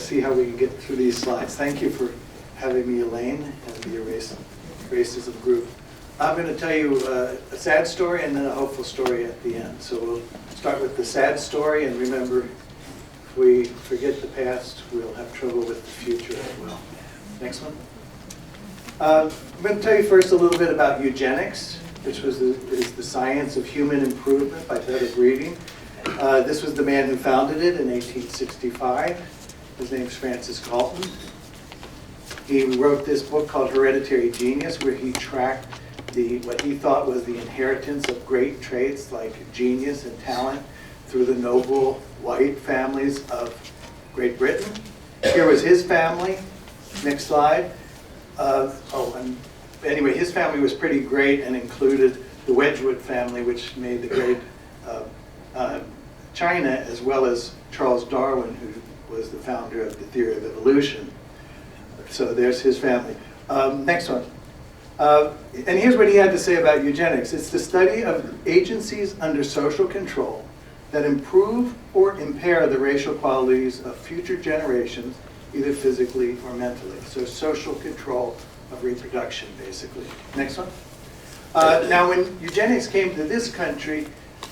see how we can get through these slides. Thank you for having me, Elaine, and the Racism group. I'm going to tell you a sad story and then a hopeful story at the end. So we'll start with the sad story, and remember, if we forget the past, we'll have trouble with the future as well. Next one. I'm going to tell you first a little bit about eugenics, which is the science of human improvement by better breeding. This was the man who founded it in 1865. His name's Francis Galton. He wrote this book called Hereditary Genius, where he tracked what he thought was the inheritance of great traits like genius and talent through the noble white families of Great Britain. Here was his family. Next slide. Anyway, his family was pretty great and included the Wedgwood family, which made the great China, as well as Charles Darwin, who was the founder of the theory of evolution. So there's his family. Next one. And here's what he had to say about eugenics. It's the study of agencies under social control that improve or impair the racial qualities of future generations, either physically or mentally. So social control of reproduction, basically. Next one. Now, when eugenics came to this country,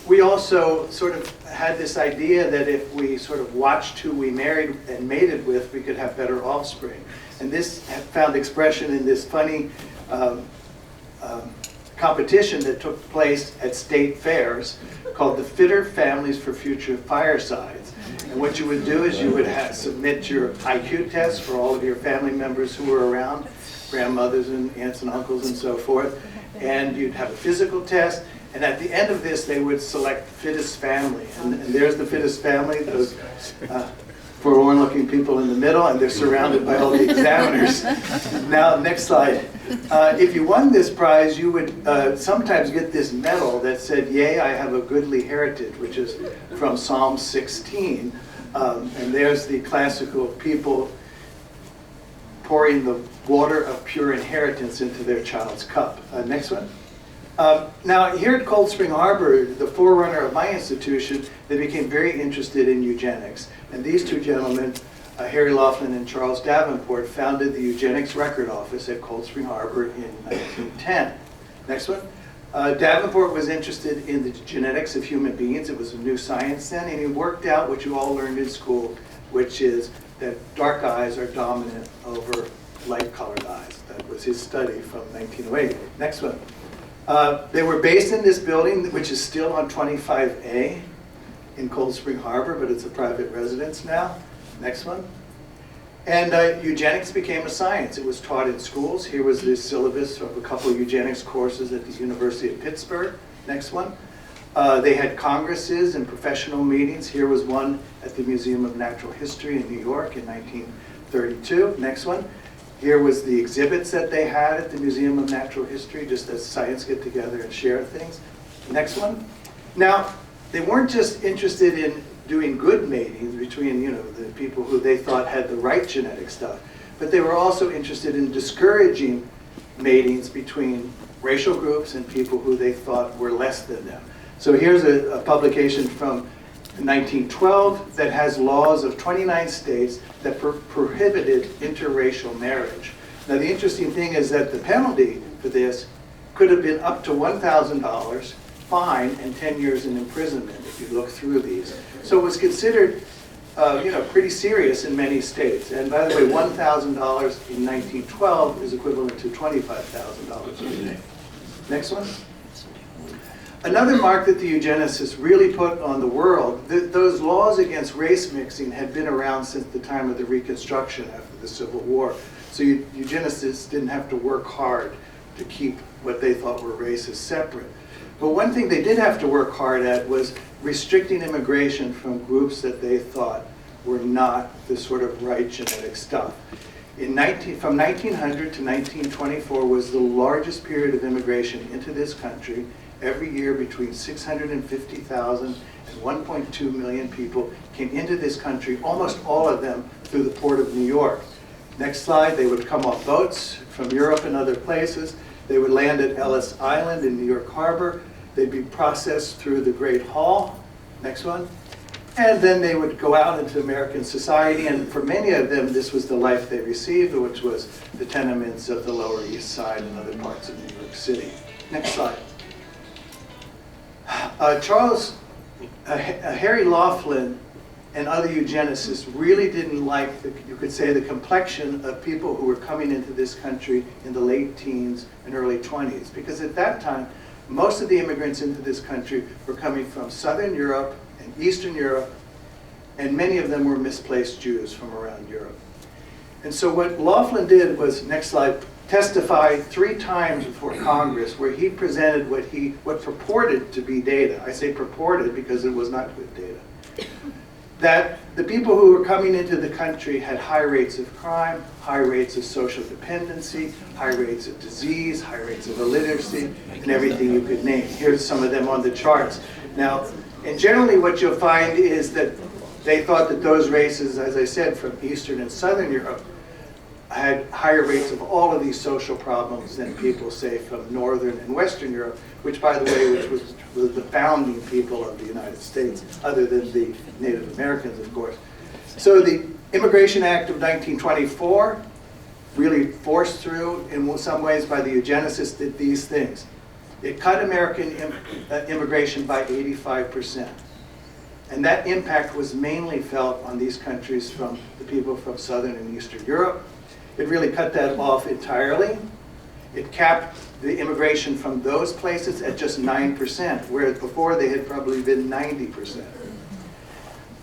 we also sort of had this idea that if we sort of watched who we married and mated with, we could have better offspring. And this found expression in this funny competition that took place at state fairs called the Fittest Families for Future Firesides. And what you would do is you would submit your IQ test for all of your family members who were around, grandmothers and aunts and uncles and so forth, and you'd have a physical test, and at the end of this they would select the fittest family. And there's the fittest family, those forlorn looking people in the middle, and they're surrounded by all the examiners. Now, next slide. If you won this prize, you would sometimes get this medal that said, "Yea, I have a goodly heritage," which is from Psalm 16. And there's the classical people pouring the water of pure inheritance into their child's cup. Next one. Now, here at Cold Spring Harbor, the forerunner of my institution, they became very interested in eugenics. And these two gentlemen, Harry Laughlin and Charles Davenport, founded the Eugenics Record Office at Cold Spring Harbor in 1910. Next one. Davenport was interested in the genetics of human beings. It was a new science then, and he worked out what you all learned in school, which is that dark eyes are dominant over light-colored eyes. That was his study from 1908. Next one. They were based in this building, which is still on 25A in Cold Spring Harbor, but it's a private residence now. Next one. And eugenics became a science. It was taught in schools. Here was the syllabus of a couple of eugenics courses at the University of Pittsburgh. Next one. They had congresses and professional meetings. Here was one at the Museum of Natural History in New York in 1932. Next one. Here was the exhibits that they had at the Museum of Natural History, just as science get together and share things. Next one. Now, they weren't just interested in doing good matings between, the people who they thought had the right genetic stuff, but they were also interested in discouraging matings between racial groups and people who they thought were less than them. So here's a publication from 1912 that has laws of 29 states that prohibited interracial marriage. Now, the interesting thing is that the penalty for this could have been up to $1,000 fine and 10 years in imprisonment if you look through these. So it was considered pretty serious in many states. And by the way, $1,000 in 1912 is equivalent to $25,000 today. Next one. Another mark that the eugenicists really put on the world, those laws against race mixing had been around since the time of the Reconstruction after the Civil War. So eugenicists didn't have to work hard to keep what they thought were races separate. But one thing they did have to work hard at was restricting immigration from groups that they thought were not the sort of right genetic stuff. From 1900 to 1924 was the largest period of immigration into this country. Every year between 650,000 and 1.2 million people came into this country, almost all of them through the port of New York. Next slide, they would come off boats from Europe and other places. They would land at Ellis Island in New York Harbor. They'd be processed through the Great Hall. Next one. And then they would go out into American society, and for many of them, this was the life they received, which was the tenements of the Lower East Side and other parts of New York City. Next slide. Harry Laughlin and other eugenicists really didn't like, you could say, the complexion of people who were coming into this country in the late teens and early 20s. Because at that time, most of the immigrants into this country were coming from Southern Europe and Eastern Europe, and many of them were misplaced Jews from around Europe. And so what Laughlin did was, next slide, testified 3 times before Congress where he presented what purported to be data. I say purported because it was not good data. That the people who were coming into the country had high rates of crime, high rates of social dependency, high rates of disease, high rates of illiteracy, and everything you could name. Here's some of them on the charts. Now, and generally what you'll find is that they thought that those races, as I said, from Eastern and Southern Europe, had higher rates of all of these social problems than people, say, from Northern and Western Europe, which, by the way, was the founding people of the United States, other than the Native Americans, of course. So the Immigration Act of 1924, really forced through in some ways by the eugenicists, did these things. It cut American immigration by 85%. And that impact was mainly felt on these countries from the people from Southern and Eastern Europe. It really cut that off entirely. It capped the immigration from those places at just 9%, whereas before they had probably been 90%.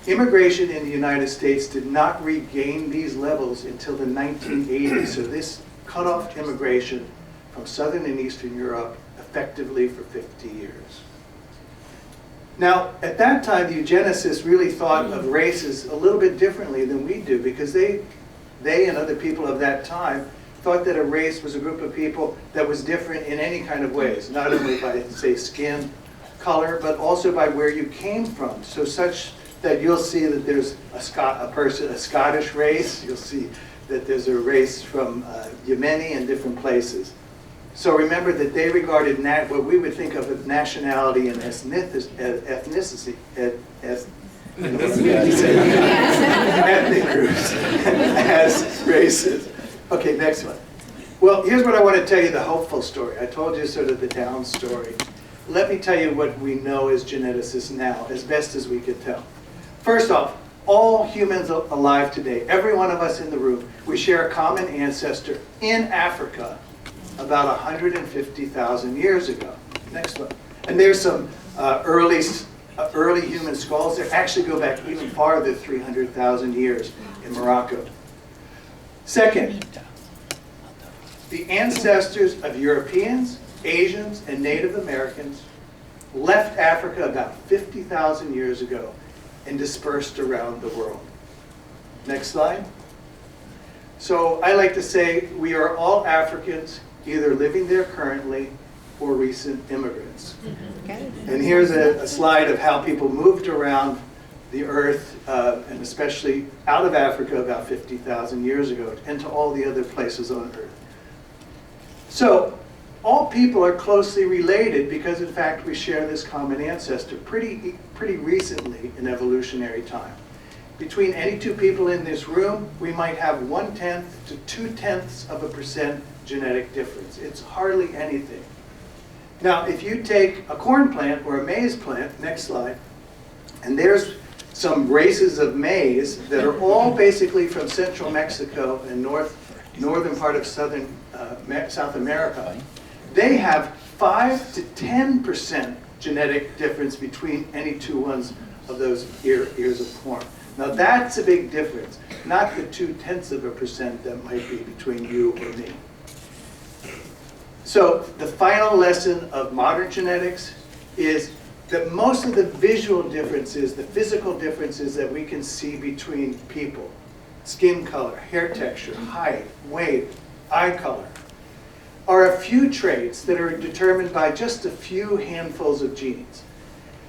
Immigration in the United States did not regain these levels until the 1980s, so this cut off immigration from Southern and Eastern Europe effectively for 50 years. Now, at that time, the eugenicists really thought of races a little bit differently than we do, because they and other people of that time thought that a race was a group of people that was different in any kind of ways, not only by, say, skin color, but also by where you came from. So such that you'll see that there's a Scottish race, you'll see that there's a race from Yemeni and different places. So remember that they regarded what we would think of as nationality and ethnicity, ethnic groups as races. Okay, next one. Well, here's what I want to tell you, the hopeful story. I told you sort of the down story. Let me tell you what we know as geneticists now, as best as we can tell. First off, all humans alive today, every one of us in the room, we share a common ancestor in Africa about 150,000 years ago. Next one. And there's some early human skulls that actually go back even farther, 300,000 years in Morocco. Second, the ancestors of Europeans, Asians, and Native Americans left Africa about 50,000 years ago and dispersed around the world. Next slide. So I like to say we are all Africans, either living there currently or recent immigrants. Okay. And here's a slide of how people moved around the earth, and especially out of Africa about 50,000 years ago, and to all the other places on earth. So all people are closely related because, in fact, we share this common ancestor pretty recently in evolutionary time. Between any two people in this room, we might have 1/10 to 0.2% genetic difference. It's hardly anything. Now, if you take a corn plant or a maize plant, next slide, and there's some races of maize that are all basically from central Mexico and northern part of South America, they have 5 to 10% genetic difference between any two ones of those ears of corn. Now that's a big difference, not the 0.2% that might be between you or me. So the final lesson of modern genetics is that most of the visual differences, the physical differences that we can see between people, skin color, hair texture, height, weight, eye color, are a few traits that are determined by just a few handfuls of genes.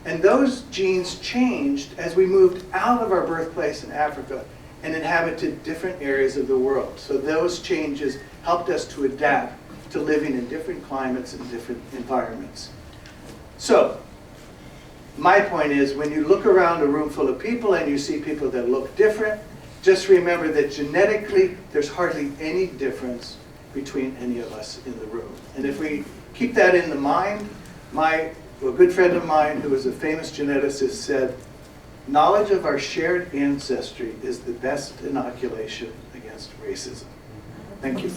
And those genes changed as we moved out of our birthplace in Africa and inhabited different areas of the world. So those changes helped us to adapt to living in different climates and different environments. So my point is, when you look around a room full of people and you see people that look different, just remember that genetically, there's hardly any difference between any of us in the room. And if we keep that in the mind, a good friend of mine who was a famous geneticist said, knowledge of our shared ancestry is the best inoculation against racism. Thank you.